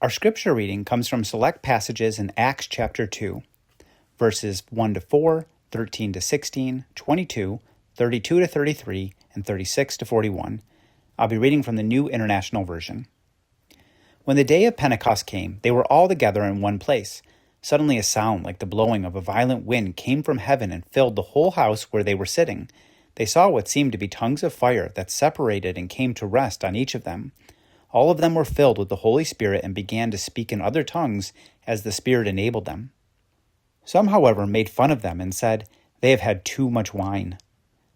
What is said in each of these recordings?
Our scripture reading comes from select passages in Acts chapter 2, verses 1 to 4, 13 to 16, 22, 32 to 33, and 36 to 41. I'll be reading from the New International Version. When the day of Pentecost came, they were all together in one place. Suddenly a sound like the blowing of a violent wind came from heaven and filled the whole house where they were sitting. They saw what seemed to be tongues of fire that separated and came to rest on each of them. All of them were filled with the Holy Spirit and began to speak in other tongues as the Spirit enabled them. Some, however, made fun of them and said, "They have had too much wine."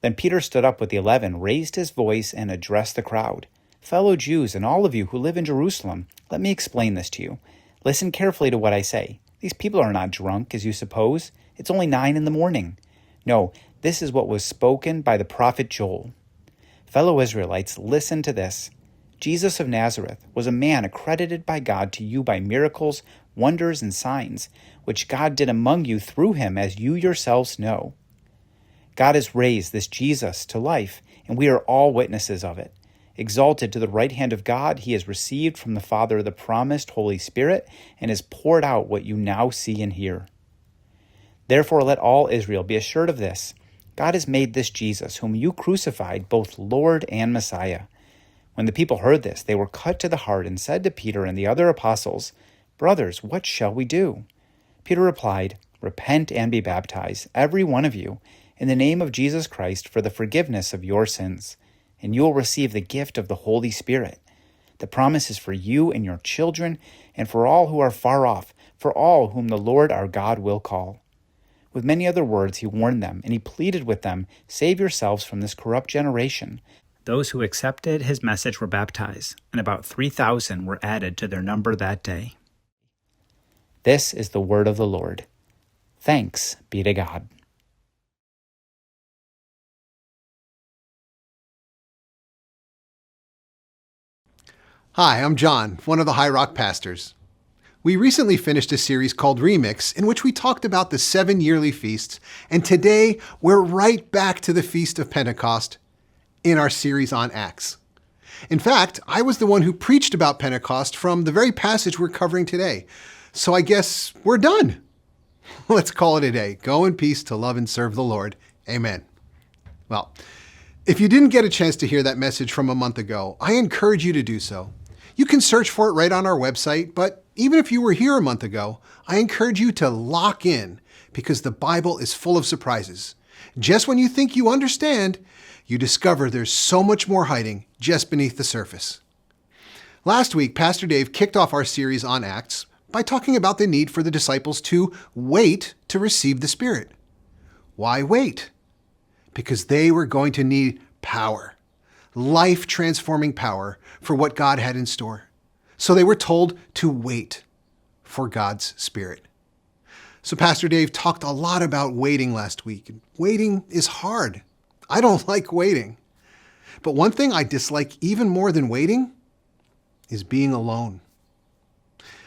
Then Peter stood up with the 11, raised his voice, and addressed the crowd. "Fellow Jews and all of you who live in Jerusalem, let me explain this to you. Listen carefully to what I say. These people are not drunk, as you suppose. It's only 9 a.m. No, this is what was spoken by the prophet Joel. Fellow Israelites, listen to this. Jesus of Nazareth was a man accredited by God to you by miracles, wonders, and signs, which God did among you through him, as you yourselves know. God has raised this Jesus to life, and we are all witnesses of it. Exalted to the right hand of God, he has received from the Father the promised Holy Spirit and has poured out what you now see and hear. Therefore let all Israel be assured of this. God has made this Jesus, whom you crucified, both Lord and Messiah." When the people heard this, they were cut to the heart and said to Peter and the other apostles, "Brothers, what shall we do?" Peter replied, "Repent and be baptized, every one of you, in the name of Jesus Christ for the forgiveness of your sins, and you will receive the gift of the Holy Spirit. The promise is for you and your children, and for all who are far off, for all whom the Lord our God will call." With many other words he warned them, and he pleaded with them, "Save yourselves from this corrupt generation." Those who accepted his message were baptized, and about 3,000 were added to their number that day. This is the word of the Lord. Thanks be to God. Hi, I'm John, one of the Highrock pastors. We recently finished a series called Remix, in which we talked about the 7 yearly feasts, and today we're right back to the Feast of Pentecost in our series on Acts. In fact, I was the one who preached about Pentecost from the very passage we're covering today, so I guess we're done. Let's call it a day. Go in peace to love and serve the Lord. Amen. Well, if you didn't get a chance to hear that message from a month ago, I encourage you to do so. You can search for it right on our website, but even if you were here a month ago, I encourage you to lock in because the Bible is full of surprises. Just when you think you understand, you discover there's so much more hiding just beneath the surface. Last week, Pastor Dave kicked off our series on Acts by talking about the need for the disciples to wait to receive the Spirit. Why wait? Because they were going to need power, life-transforming power for what God had in store. So they were told to wait for God's Spirit. So Pastor Dave talked a lot about waiting last week. Waiting is hard. I don't like waiting. But one thing I dislike even more than waiting is being alone.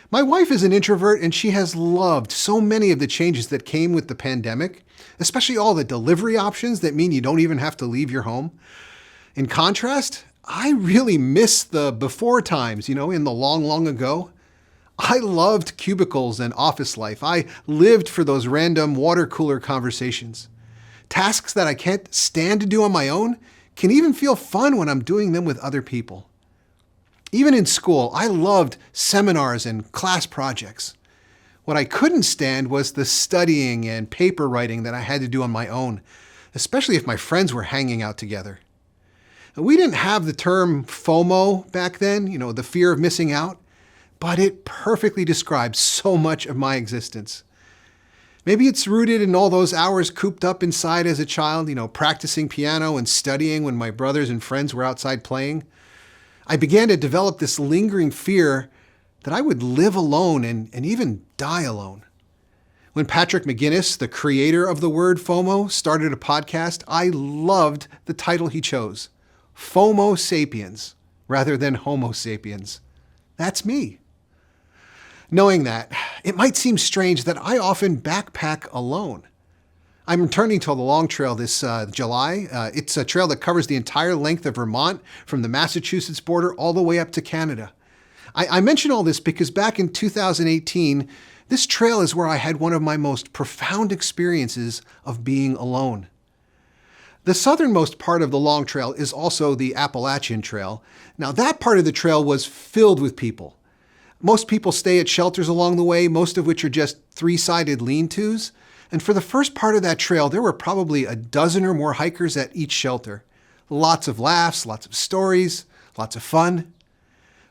My wife is an introvert, and she has loved so many of the changes that came with the pandemic, especially all the delivery options that mean you don't even have to leave your home. In contrast, I really miss the before times, in the long, long ago. I loved cubicles and office life. I lived for those random water cooler conversations. Tasks that I can't stand to do on my own can even feel fun when I'm doing them with other people. Even in school, I loved seminars and class projects. What I couldn't stand was the studying and paper writing that I had to do on my own, especially if my friends were hanging out together. We didn't have the term FOMO back then, the fear of missing out, but it perfectly describes so much of my existence. Maybe it's rooted in all those hours cooped up inside as a child, practicing piano and studying when my brothers and friends were outside playing. I began to develop this lingering fear that I would live alone and even die alone. When Patrick McGinnis, the creator of the word FOMO, started a podcast, I loved the title he chose, FOMO Sapiens, rather than Homo Sapiens. That's me. Knowing that, it might seem strange that I often backpack alone. I'm returning to the Long Trail this July. It's a trail that covers the entire length of Vermont from the Massachusetts border all the way up to Canada. I mention all this because back in 2018, this trail is where I had one of my most profound experiences of being alone. The southernmost part of the Long Trail is also the Appalachian Trail. Now, that part of the trail was filled with people. Most people stay at shelters along the way, most of which are just three-sided lean-tos. And for the first part of that trail, there were probably a dozen or more hikers at each shelter. Lots of laughs, lots of stories, lots of fun.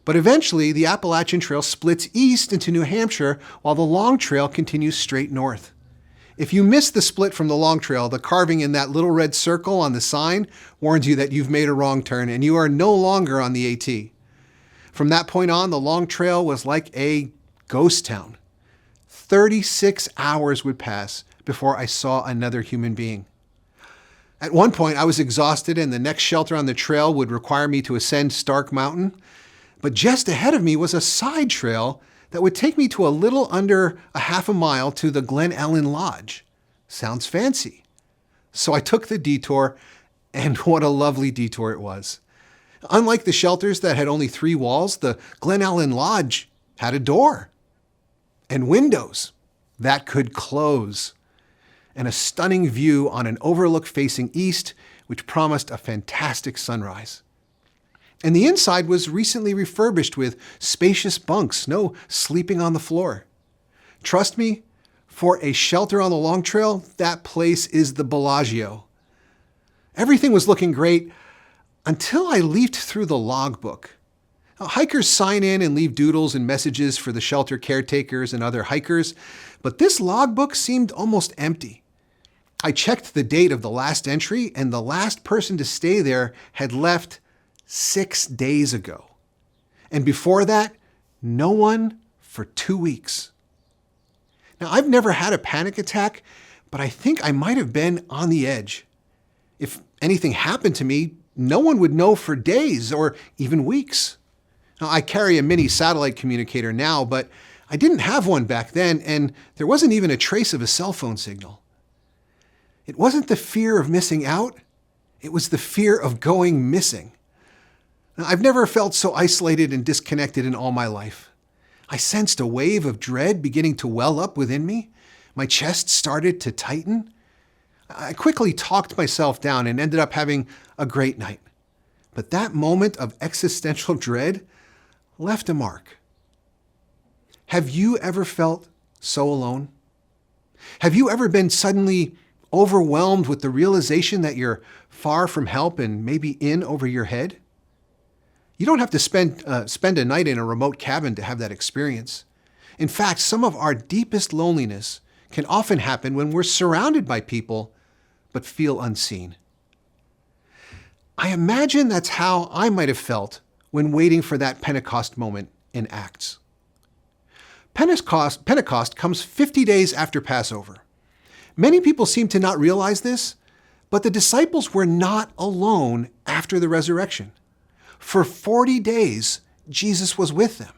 But eventually, the Appalachian Trail splits east into New Hampshire while the Long Trail continues straight north. If you miss the split from the Long Trail, the carving in that little red circle on the sign warns you that you've made a wrong turn and you are no longer on the AT. From that point on, the Long Trail was like a ghost town. 36 hours would pass before I saw another human being. At one point, I was exhausted and the next shelter on the trail would require me to ascend Stark Mountain. But just ahead of me was a side trail that would take me to a little under a half a mile to the Glen Ellen Lodge. Sounds fancy. So I took the detour, and what a lovely detour it was. Unlike the shelters that had only 3 walls, the Glen Ellen Lodge had a door and windows that could close, and a stunning view on an overlook facing east, which promised a fantastic sunrise. And the inside was recently refurbished with spacious bunks, no sleeping on the floor. Trust me, for a shelter on the Long Trail, that place is the Bellagio. Everything was looking great until I leafed through the logbook. Now, hikers sign in and leave doodles and messages for the shelter caretakers and other hikers, but this logbook seemed almost empty. I checked the date of the last entry, and the last person to stay there had left 6 days ago. And before that, no one for 2 weeks. Now, I've never had a panic attack, but I think I might have been on the edge. If anything happened to me, no one would know for days or even weeks. Now, I carry a mini satellite communicator now, but I didn't have one back then, and there wasn't even a trace of a cell phone signal. It wasn't the fear of missing out, it was the fear of going missing. Now, I've never felt so isolated and disconnected in all my life. I sensed a wave of dread beginning to well up within me. My chest started to tighten. I quickly talked myself down and ended up having a great night. But that moment of existential dread left a mark. Have you ever felt so alone? Have you ever been suddenly overwhelmed with the realization that you're far from help and maybe in over your head? You don't have to spend a night in a remote cabin to have that experience. In fact, some of our deepest loneliness can often happen when we're surrounded by people but feel unseen. I imagine that's how I might have felt when waiting for that Pentecost moment in Acts. Pentecost comes 50 days after Passover. Many people seem to not realize this, but the disciples were not alone after the resurrection. For 40 days, Jesus was with them.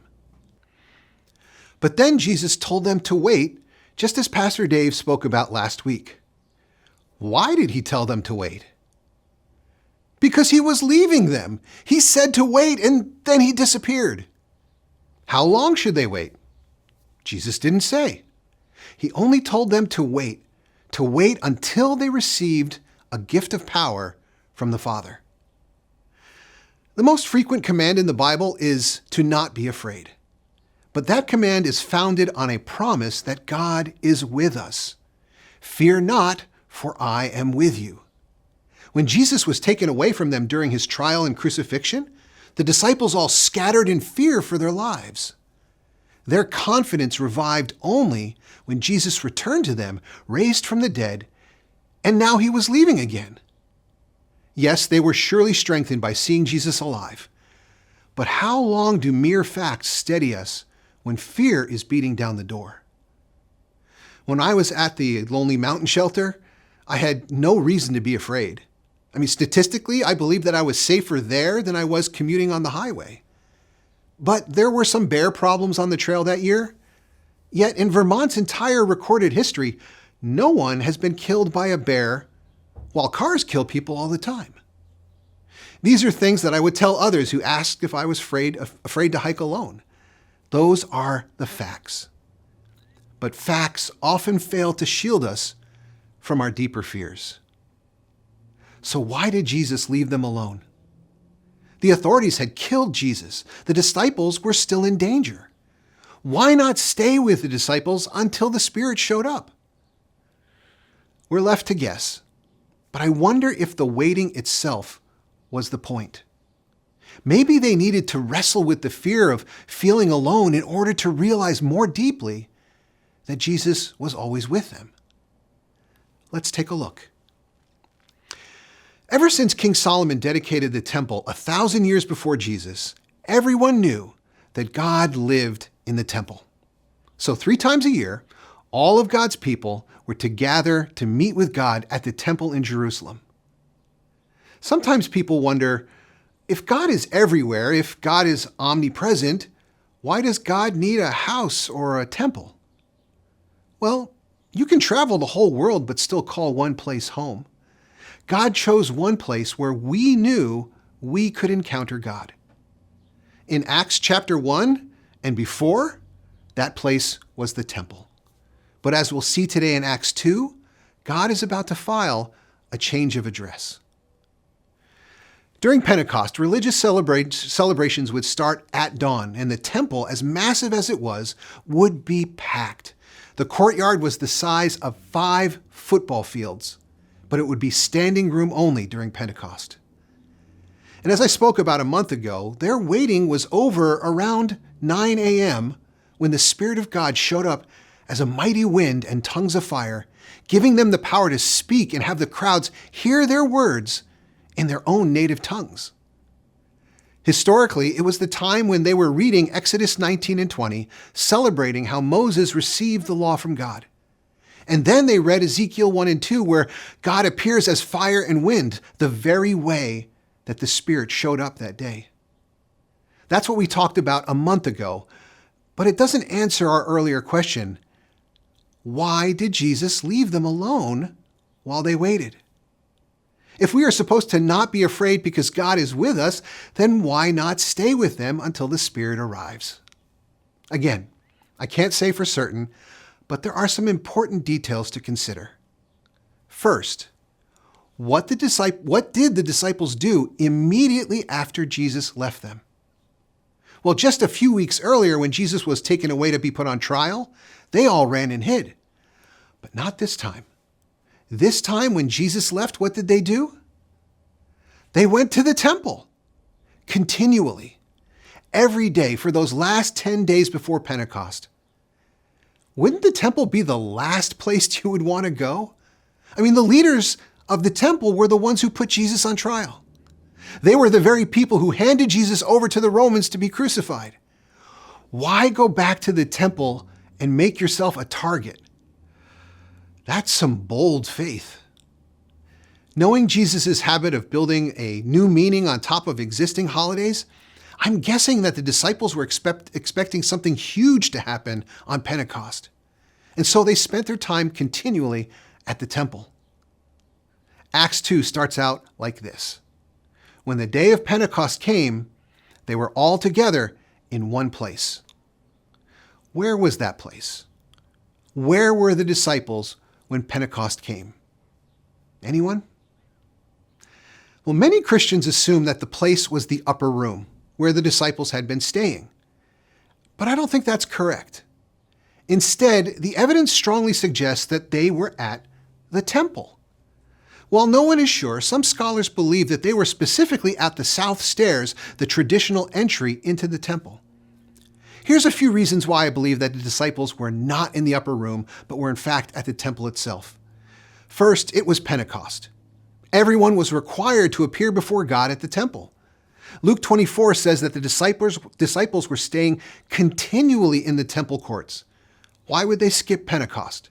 But then Jesus told them to wait, just as Pastor Dave spoke about last week. Why did he tell them to wait? Because he was leaving them. He said to wait, and then he disappeared. How long should they wait? Jesus didn't say. He only told them to wait until they received a gift of power from the Father. The most frequent command in the Bible is to not be afraid. But that command is founded on a promise that God is with us. Fear not, for I am with you. When Jesus was taken away from them during his trial and crucifixion, the disciples all scattered in fear for their lives. Their confidence revived only when Jesus returned to them, raised from the dead, and now he was leaving again. Yes, they were surely strengthened by seeing Jesus alive. But how long do mere facts steady us when fear is beating down the door? When I was at the Lonely Mountain Shelter, I had no reason to be afraid. Statistically, I believe that I was safer there than I was commuting on the highway. But there were some bear problems on the trail that year. Yet in Vermont's entire recorded history, no one has been killed by a bear while cars kill people all the time. These are things that I would tell others who asked if I was afraid to hike alone. Those are the facts. But facts often fail to shield us from our deeper fears. So why did Jesus leave them alone? The authorities had killed Jesus. The disciples were still in danger. Why not stay with the disciples until the Spirit showed up? We're left to guess, but I wonder if the waiting itself was the point. Maybe they needed to wrestle with the fear of feeling alone in order to realize more deeply that Jesus was always with them. Let's take a look. Ever since King Solomon dedicated the temple 1,000 years before Jesus, everyone knew that God lived in the temple. So 3 times a year, all of God's people were to gather to meet with God at the temple in Jerusalem. Sometimes people wonder, if God is everywhere, if God is omnipresent, why does God need a house or a temple? Well, you can travel the whole world but still call one place home. God chose one place where we knew we could encounter God. In Acts chapter 1 and before, that place was the temple. But as we'll see today in Acts 2, God is about to file a change of address. During Pentecost, religious celebrations would start at dawn, and the temple, as massive as it was, would be packed. The courtyard was the size of 5 football fields, but it would be standing room only during Pentecost. And as I spoke about a month ago, their waiting was over around 9 a.m. when the Spirit of God showed up as a mighty wind and tongues of fire, giving them the power to speak and have the crowds hear their words in their own native tongues. Historically, it was the time when they were reading Exodus 19 and 20, celebrating how Moses received the law from God. And then they read Ezekiel 1 and 2, where God appears as fire and wind, the very way that the Spirit showed up that day. That's what we talked about a month ago, but it doesn't answer our earlier question. Why did Jesus leave them alone while they waited? If we are supposed to not be afraid because God is with us, then why not stay with them until the Spirit arrives? Again, I can't say for certain, but there are some important details to consider. First, what did the disciples do immediately after Jesus left them? Well, just a few weeks earlier, when Jesus was taken away to be put on trial, they all ran and hid. But not this time. This time, when Jesus left, what did they do? They went to the temple continually, every day for those last 10 days before Pentecost. Wouldn't the temple be the last place you would want to go? I mean, the leaders of the temple were the ones who put Jesus on trial. They were the very people who handed Jesus over to the Romans to be crucified. Why go back to the temple and make yourself a target? That's some bold faith. Knowing Jesus' habit of building a new meaning on top of existing holidays, I'm guessing that the disciples were expecting something huge to happen on Pentecost. And so they spent their time continually at the temple. Acts 2 starts out like this. When the day of Pentecost came, they were all together in one place. Where was that place? Where were the disciples when Pentecost came? Anyone? Well, many Christians assume that the place was the upper room, where the disciples had been staying. But I don't think that's correct. Instead, the evidence strongly suggests that they were at the temple. While no one is sure, some scholars believe that they were specifically at the south stairs, the traditional entry into the temple. Here's a few reasons why I believe that the disciples were not in the upper room, but were in fact at the temple itself. First, it was Pentecost. Everyone was required to appear before God at the temple. Luke 24 says that the disciples were staying continually in the temple courts. Why would they skip Pentecost?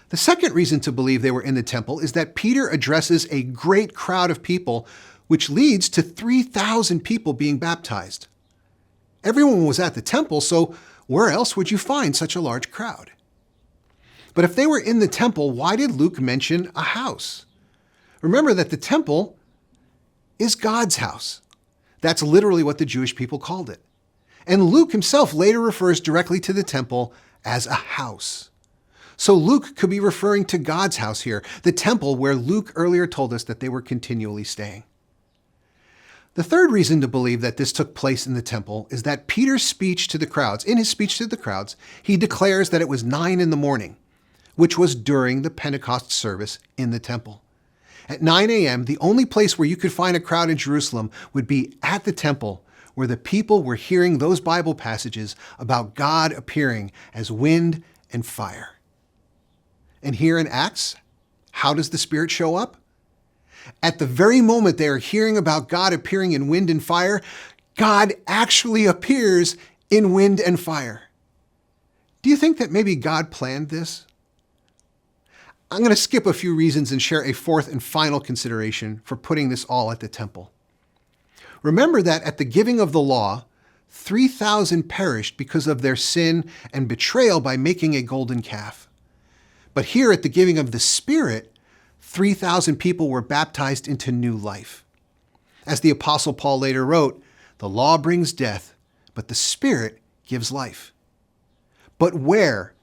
The second reason to believe they were in the temple is that Peter addresses a great crowd of people, which leads to 3,000 people being baptized. Everyone was at the temple, so where else would you find such a large crowd? But if they were in the temple, why did Luke mention a house? Remember that the temple is God's house. That's literally what the Jewish people called it. And Luke himself later refers directly to the temple as a house. So Luke could be referring to God's house here, the temple where Luke earlier told us that they were continually staying. The third reason to believe that this took place in the temple is that Peter's speech to the crowds, in his speech to the crowds, he declares that it was 9 a.m, which was during the Pentecost service in the temple. At 9 a.m., the only place where you could find a crowd in Jerusalem would be at the temple, where the people were hearing those Bible passages about God appearing as wind and fire. And here in Acts, how does the Spirit show up? At the very moment they are hearing about God appearing in wind and fire, God actually appears in wind and fire. Do you think that maybe God planned this? I'm going to skip a few reasons and share a fourth and final consideration for putting this all at the temple. Remember that at the giving of the law, 3,000 perished because of their sin and betrayal by making a golden calf. But here at the giving of the Spirit, 3,000 people were baptized into new life. As the Apostle Paul later wrote, the law brings death, but the Spirit gives life. But where,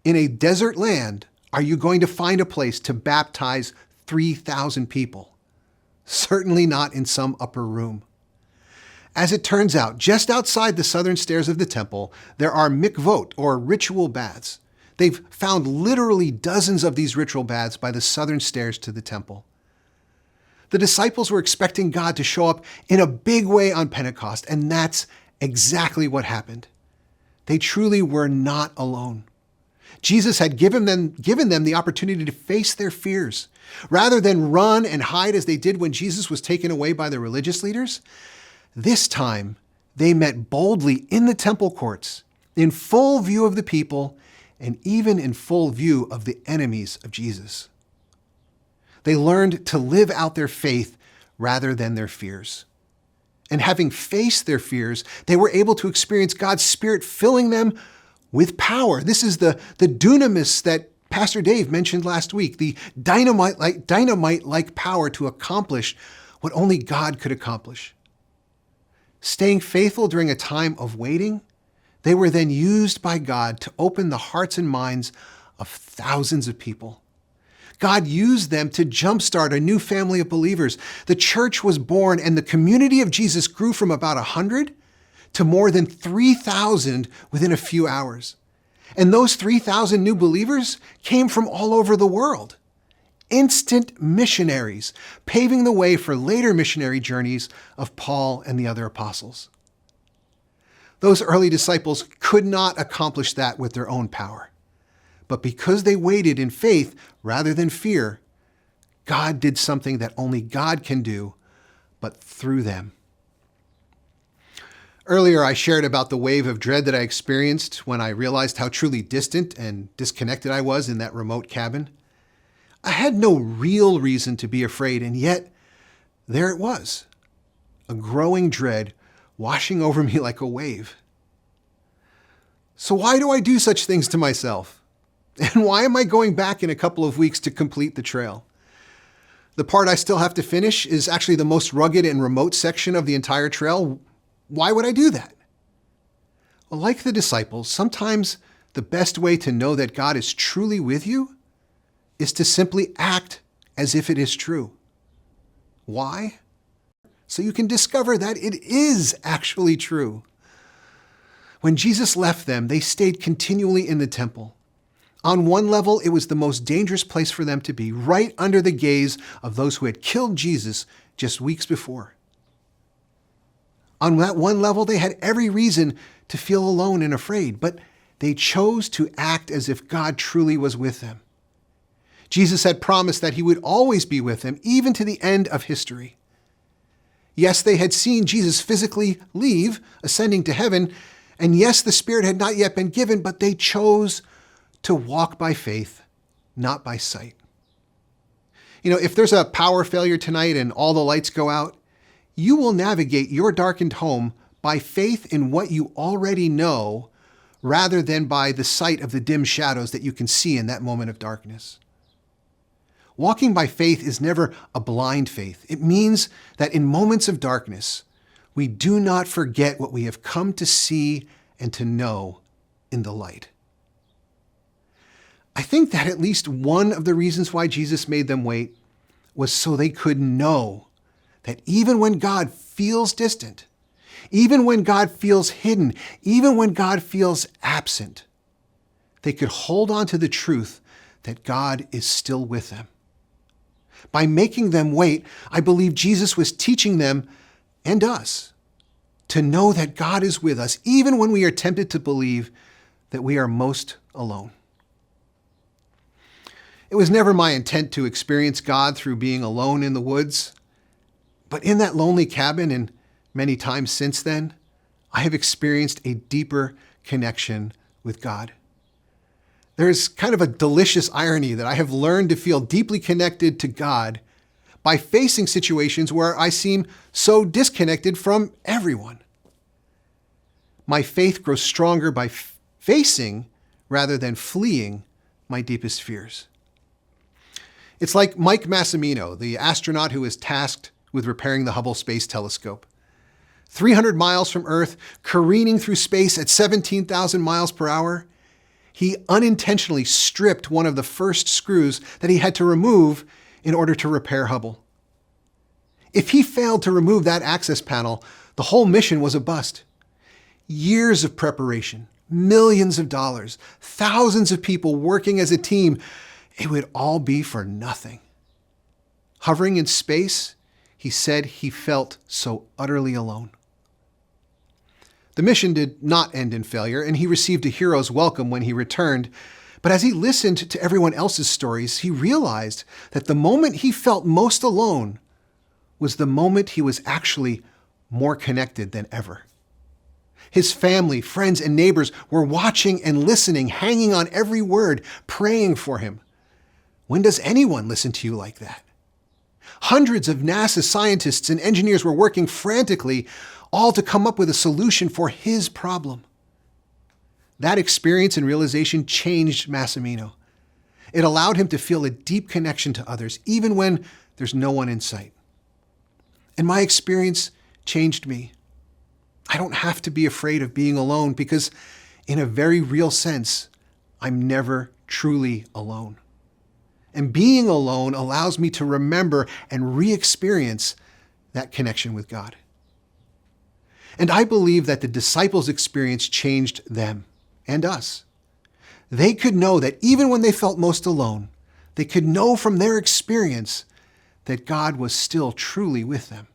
in a desert land, are you going to find a place to baptize 3,000 people? Certainly not in some upper room. As it turns out, just outside the southern stairs of the temple, there are mikvot, or ritual baths. They've found literally dozens of these ritual baths by the southern stairs to the temple. The disciples were expecting God to show up in a big way on Pentecost, and that's exactly what happened. They truly were not alone. Jesus had given them the opportunity to face their fears. Rather than run and hide as they did when Jesus was taken away by the religious leaders, this time they met boldly in the temple courts, in full view of the people, and even in full view of the enemies of Jesus. They learned to live out their faith rather than their fears. And having faced their fears, they were able to experience God's Spirit filling them with power. This is the dunamis that Pastor Dave mentioned last week, the dynamite-like power to accomplish what only God could accomplish. Staying faithful during a time of waiting, they were then used by God to open the hearts and minds of thousands of people. God used them to jumpstart a new family of believers. The church was born and the community of Jesus grew from about 100 to more than 3,000 within a few hours. And those 3,000 new believers came from all over the world. Instant missionaries, paving the way for later missionary journeys of Paul and the other apostles. Those early disciples could not accomplish that with their own power. But because they waited in faith rather than fear, God did something that only God can do, but through them. Earlier, I shared about the wave of dread that I experienced when I realized how truly distant and disconnected I was in that remote cabin. I had no real reason to be afraid, and yet there it was, a growing dread washing over me like a wave. So why do I do such things to myself? And why am I going back in a couple of weeks to complete the trail? The part I still have to finish is actually the most rugged and remote section of the entire trail. Why would I do that? Well, like the disciples, sometimes the best way to know that God is truly with you is to simply act as if it is true. Why? So you can discover that it is actually true. When Jesus left them, they stayed continually in the temple. On one level, it was the most dangerous place for them to be, right under the gaze of those who had killed Jesus just weeks before. On that one level, they had every reason to feel alone and afraid, but they chose to act as if God truly was with them. Jesus had promised that he would always be with them, even to the end of history. Yes, they had seen Jesus physically leave, ascending to heaven, and yes, the Spirit had not yet been given, but they chose to walk by faith, not by sight. If there's a power failure tonight and all the lights go out, you will navigate your darkened home by faith in what you already know, rather than by the sight of the dim shadows that you can see in that moment of darkness. Walking by faith is never a blind faith. It means that in moments of darkness, we do not forget what we have come to see and to know in the light. I think that at least one of the reasons why Jesus made them wait was so they could know that even when God feels distant, even when God feels hidden, even when God feels absent, they could hold on to the truth that God is still with them. By making them wait, I believe Jesus was teaching them and us to know that God is with us, even when we are tempted to believe that we are most alone. It was never my intent to experience God through being alone in the woods, but in that lonely cabin and many times since then, I have experienced a deeper connection with God. There's kind of a delicious irony that I have learned to feel deeply connected to God by facing situations where I seem so disconnected from everyone. My faith grows stronger by facing rather than fleeing my deepest fears. It's like Mike Massimino, the astronaut who was tasked with repairing the Hubble Space Telescope. 300 miles from Earth, careening through space at 17,000 miles per hour, he unintentionally stripped one of the first screws that he had to remove in order to repair Hubble. If he failed to remove that access panel, the whole mission was a bust. Years of preparation, millions of dollars, thousands of people working as a team, it would all be for nothing. Hovering in space, he said he felt so utterly alone. The mission did not end in failure, and he received a hero's welcome when he returned. But as he listened to everyone else's stories, he realized that the moment he felt most alone was the moment he was actually more connected than ever. His family, friends, and neighbors were watching and listening, hanging on every word, praying for him. When does anyone listen to you like that? Hundreds of NASA scientists and engineers were working frantically, all to come up with a solution for his problem. That experience and realization changed Massimino. It allowed him to feel a deep connection to others, even when there's no one in sight. And my experience changed me. I don't have to be afraid of being alone because, in a very real sense, I'm never truly alone. And being alone allows me to remember and re-experience that connection with God. And I believe that the disciples' experience changed them and us. They could know that even when they felt most alone, they could know from their experience that God was still truly with them.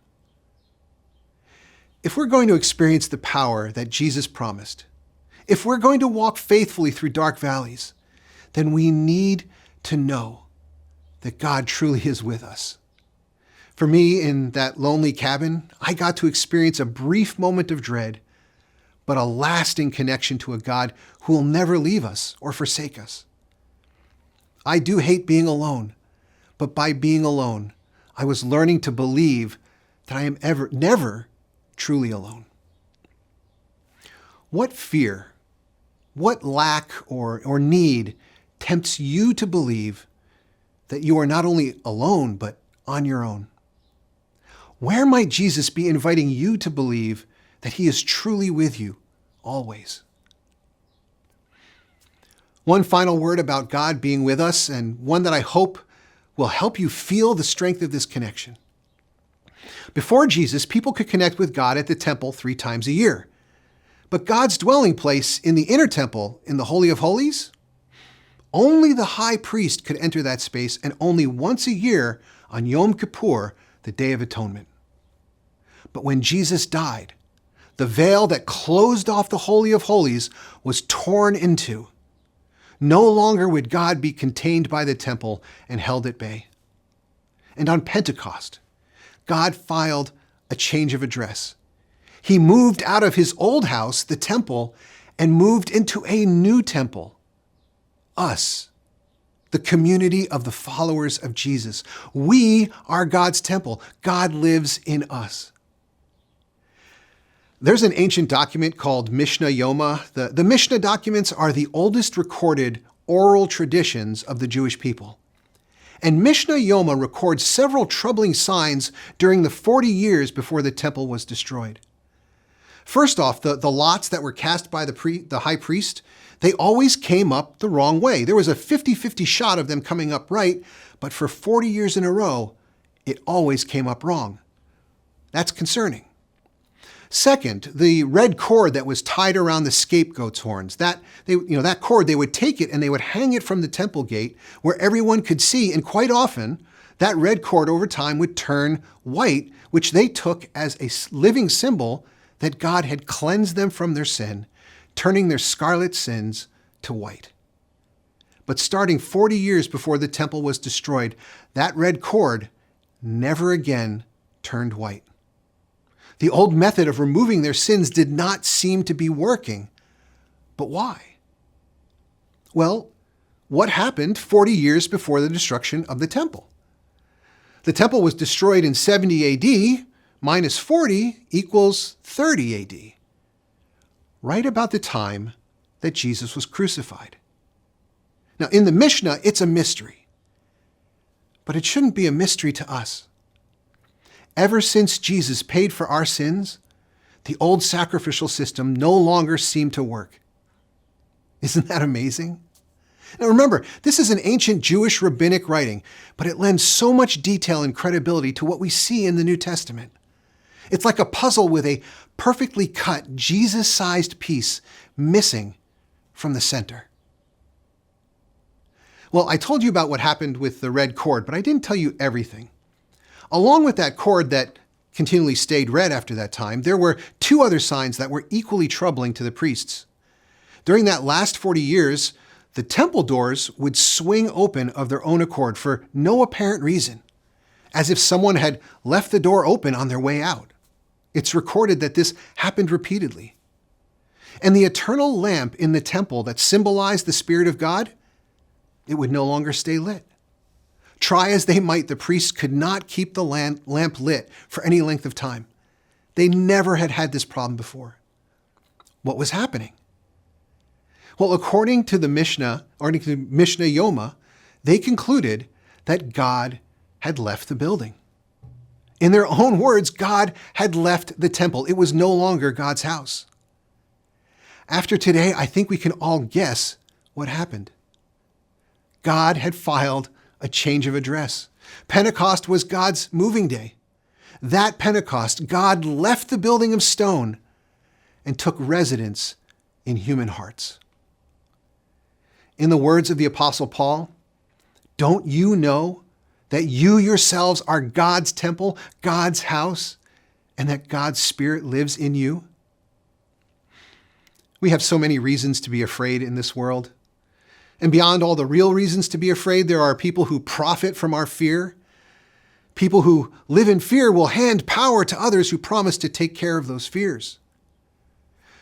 If we're going to experience the power that Jesus promised, if we're going to walk faithfully through dark valleys, then we need to know that God truly is with us. For me, in that lonely cabin, I got to experience a brief moment of dread, but a lasting connection to a God who will never leave us or forsake us. I do hate being alone, but by being alone, I was learning to believe that I am never truly alone. What fear, what lack or need tempts you to believe that you are not only alone, but on your own? Where might Jesus be inviting you to believe that he is truly with you always? One final word about God being with us, and one that I hope will help you feel the strength of this connection. Before Jesus, people could connect with God at the temple 3 times a year. But God's dwelling place in the inner temple, in the Holy of Holies, only the high priest could enter that space, and only once a year on Yom Kippur, the Day of Atonement. But when Jesus died, the veil that closed off the Holy of Holies was torn into. No longer would God be contained by the temple and held at bay. And on Pentecost, God filed a change of address. He moved out of his old house, the temple, and moved into a new temple, us, the community of the followers of Jesus. We are God's temple. God lives in us. There's an ancient document called Mishnah Yoma. The Mishnah documents are the oldest recorded oral traditions of the Jewish people. And Mishnah Yoma records several troubling signs during the 40 years before the temple was destroyed. First off, the lots that were cast by the high priest, they always came up the wrong way. There was a 50-50 shot of them coming up right, but for 40 years in a row, it always came up wrong. That's concerning. Second, the red cord that was tied around the scapegoat's horns, that cord, they would take it and they would hang it from the temple gate where everyone could see, and quite often, that red cord over time would turn white, which they took as a living symbol that God had cleansed them from their sin, turning their scarlet sins to white. But starting 40 years before the temple was destroyed, that red cord never again turned white. The old method of removing their sins did not seem to be working. But why? Well, what happened 40 years before the destruction of the temple? The temple was destroyed in 70 AD, minus 40 equals 30 AD, right about the time that Jesus was crucified. Now, in the Mishnah, it's a mystery, but it shouldn't be a mystery to us. Ever since Jesus paid for our sins, the old sacrificial system no longer seemed to work. Isn't that amazing? Now remember, this is an ancient Jewish rabbinic writing, but it lends so much detail and credibility to what we see in the New Testament. It's like a puzzle with a perfectly cut, Jesus-sized piece missing from the center. Well, I told you about what happened with the red cord, but I didn't tell you everything. Along with that cord that continually stayed red after that time, there were two other signs that were equally troubling to the priests. During that last 40 years, the temple doors would swing open of their own accord for no apparent reason, as if someone had left the door open on their way out. It's recorded that this happened repeatedly. And the eternal lamp in the temple that symbolized the Spirit of God, it would no longer stay lit. Try as they might, the priests could not keep the lamp lit for any length of time. They never had this problem before. What was happening? Well, according to Mishnah Yoma, they concluded that God had left the building. In their own words, God had left the temple. It was no longer God's house. After today, I think we can all guess what happened. God had filed a change of address. Pentecost was God's moving day. That Pentecost, God left the building of stone and took residence in human hearts. In the words of the Apostle Paul, don't you know that you yourselves are God's temple, God's house, and that God's Spirit lives in you? We have so many reasons to be afraid in this world. And beyond all the real reasons to be afraid, there are people who profit from our fear. People who live in fear will hand power to others who promise to take care of those fears.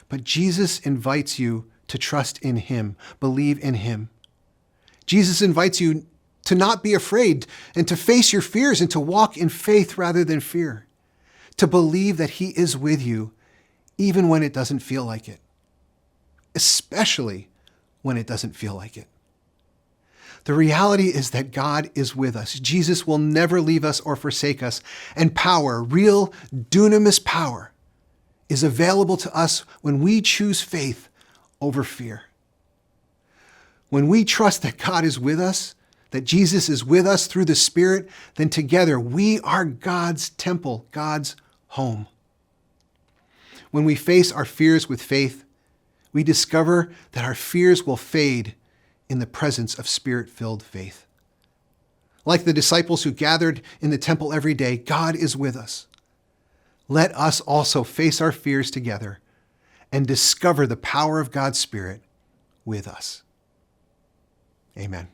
But Jesus invites you to trust in him, believe in him. Jesus invites you to not be afraid and to face your fears and to walk in faith rather than fear, to believe that he is with you even when it doesn't feel like it, especially when it doesn't feel like it. The reality is that God is with us. Jesus will never leave us or forsake us. And power, real dunamis power, is available to us when we choose faith over fear. When we trust that God is with us, that Jesus is with us through the Spirit, then together we are God's temple, God's home. When we face our fears with faith, we discover that our fears will fade in the presence of Spirit-filled faith. Like the disciples who gathered in the temple every day, God is with us. Let us also face our fears together and discover the power of God's Spirit with us. Amen.